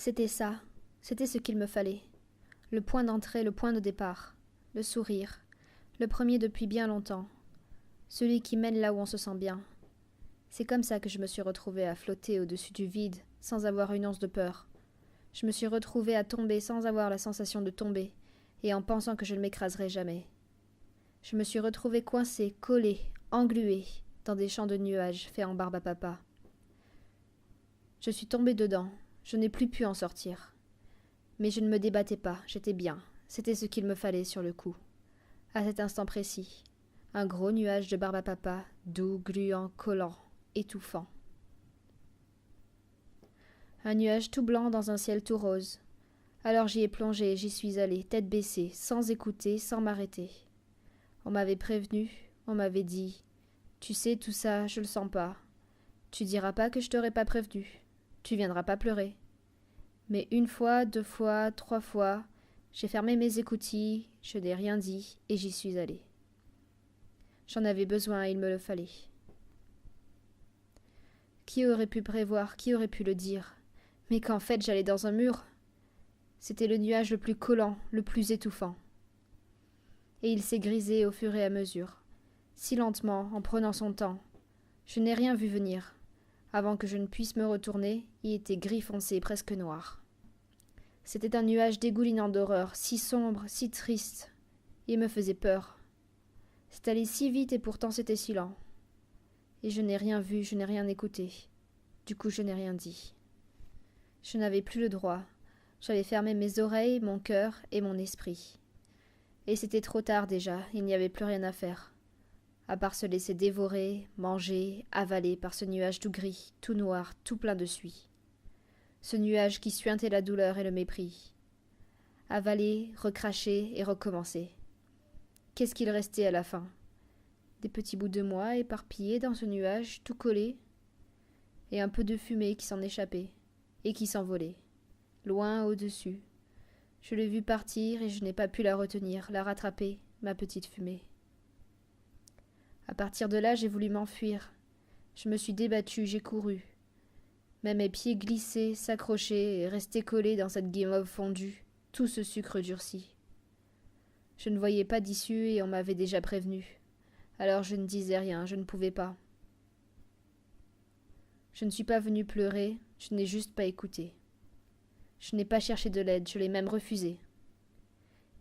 C'était ça, c'était ce qu'il me fallait. Le point d'entrée, le point de départ, le sourire, le premier depuis bien longtemps, celui qui mène là où on se sent bien. C'est comme ça que je me suis retrouvée à flotter au-dessus du vide, sans avoir une once de peur. Je me suis retrouvée à tomber sans avoir la sensation de tomber, et en pensant que je ne m'écraserais jamais. Je me suis retrouvée coincée, collée, engluée, dans des champs de nuages faits en barbe à papa. Je suis tombée dedans, je n'ai plus pu en sortir. Mais je ne me débattais pas, j'étais bien, c'était ce qu'il me fallait sur le coup. À cet instant précis, un gros nuage de barbe à papa, doux, gluant, collant, étouffant. Un nuage tout blanc dans un ciel tout rose. Alors j'y ai plongé, j'y suis allée, tête baissée, sans écouter, sans m'arrêter. On m'avait prévenu, on m'avait dit « Tu sais, tout ça, je le sens pas. Tu diras pas que je t'aurais pas prévenu. Tu viendras pas pleurer. » Mais une fois, 2 fois, 3 fois, j'ai fermé mes écoutilles, je n'ai rien dit et j'y suis allée. J'en avais besoin, il me le fallait. Qui aurait pu prévoir, qui aurait pu le dire? Mais qu'en fait j'allais dans un mur. C'était le nuage le plus collant, le plus étouffant. Et il s'est grisé au fur et à mesure, si lentement, en prenant son temps. Je n'ai rien vu venir. Avant que je ne puisse me retourner, il était gris foncé, presque noir. C'était un nuage dégoulinant d'horreur, si sombre, si triste. Il me faisait peur. C'est allé si vite et pourtant c'était si lent. Et je n'ai rien vu, je n'ai rien écouté. Du coup, je n'ai rien dit. Je n'avais plus le droit. J'avais fermé mes oreilles, mon cœur et mon esprit. Et c'était trop tard déjà, il n'y avait plus rien à faire. À part se laisser dévorer, manger, avaler par ce nuage tout gris, tout noir, tout plein de suie. Ce nuage qui suintait la douleur et le mépris. Avaler, recracher et recommencer. Qu'est-ce qu'il restait à la fin? Des petits bouts de moi éparpillés dans ce nuage, tout collé, et un peu de fumée qui s'en échappait, et qui s'envolait, loin au-dessus. Je l'ai vue partir et je n'ai pas pu la retenir, la rattraper, ma petite fumée. À partir de là, j'ai voulu m'enfuir. Je me suis débattue, j'ai couru. Mais mes pieds glissaient, s'accrochaient et restaient collés dans cette guimauve fondue, tout ce sucre durci. Je ne voyais pas d'issue et on m'avait déjà prévenu. Alors je ne disais rien, je ne pouvais pas. Je ne suis pas venue pleurer, je n'ai juste pas écouté. Je n'ai pas cherché de l'aide, je l'ai même refusée.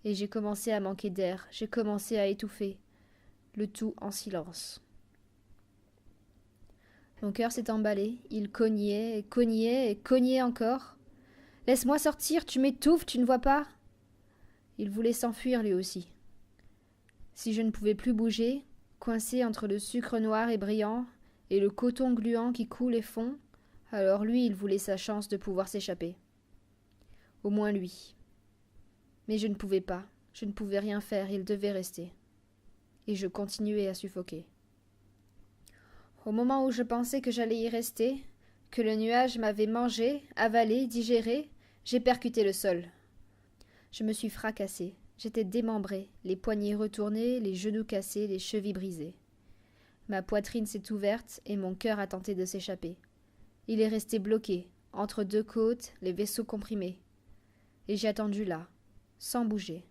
Et j'ai commencé à manquer d'air, j'ai commencé à étouffer, le tout en silence. Mon cœur s'est emballé, il cognait et cognait et cognait encore. « Laisse-moi sortir, tu m'étouffes, tu ne vois pas ?» Il voulait s'enfuir lui aussi. Si je ne pouvais plus bouger, coincé entre le sucre noir et brillant et le coton gluant qui coule et fond, alors lui, il voulait sa chance de pouvoir s'échapper. Au moins lui. Mais je ne pouvais pas, je ne pouvais rien faire, il devait rester. Et je continuais à suffoquer. Au moment où je pensais que j'allais y rester, que le nuage m'avait mangé, avalé, digéré, j'ai percuté le sol. Je me suis fracassée, j'étais démembrée, les poignets retournés, les genoux cassés, les chevilles brisées. Ma poitrine s'est ouverte et mon cœur a tenté de s'échapper. Il est resté bloqué, entre 2 côtes, les vaisseaux comprimés. Et j'ai attendu là, sans bouger.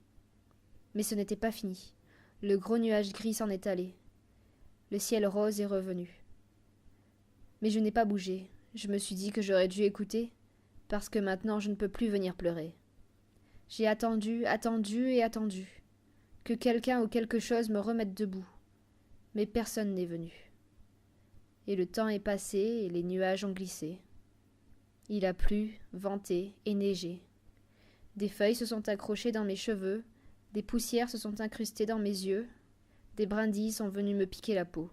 Mais ce n'était pas fini. Le gros nuage gris s'en est allé. Le ciel rose est revenu. Mais je n'ai pas bougé. Je me suis dit que j'aurais dû écouter, parce que maintenant je ne peux plus venir pleurer. J'ai attendu, attendu et attendu. Que quelqu'un ou quelque chose me remette debout. Mais personne n'est venu. Et le temps est passé et les nuages ont glissé. Il a plu, venté et neigé. Des feuilles se sont accrochées dans mes cheveux, des poussières se sont incrustées dans mes yeux, des brindilles sont venues me piquer la peau.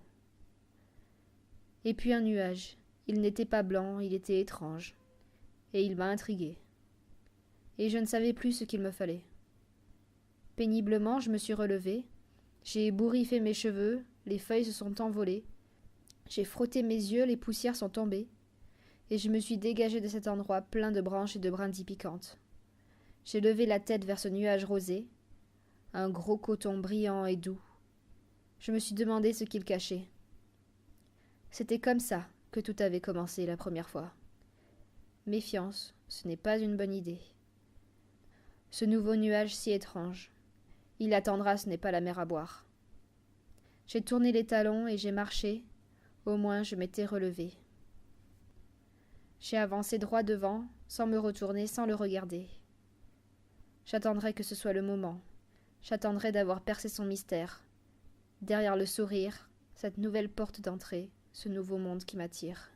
Et puis un nuage. Il n'était pas blanc, il était étrange. Et il m'a intriguée. Et je ne savais plus ce qu'il me fallait. Péniblement, je me suis relevée. J'ai ébouriffé mes cheveux, les feuilles se sont envolées. J'ai frotté mes yeux, les poussières sont tombées. Et je me suis dégagée de cet endroit plein de branches et de brindilles piquantes. J'ai levé la tête vers ce nuage rosé, un gros coton brillant et doux. Je me suis demandé ce qu'il cachait. C'était comme ça que tout avait commencé la première fois. Méfiance, ce n'est pas une bonne idée. Ce nouveau nuage si étrange. Il attendra, ce n'est pas la mer à boire. J'ai tourné les talons et j'ai marché. Au moins je m'étais relevé. J'ai avancé droit devant, sans me retourner, sans le regarder. J'attendrai que ce soit le moment. J'attendrai d'avoir percé son mystère. Derrière le sourire, cette nouvelle porte d'entrée, ce nouveau monde qui m'attire.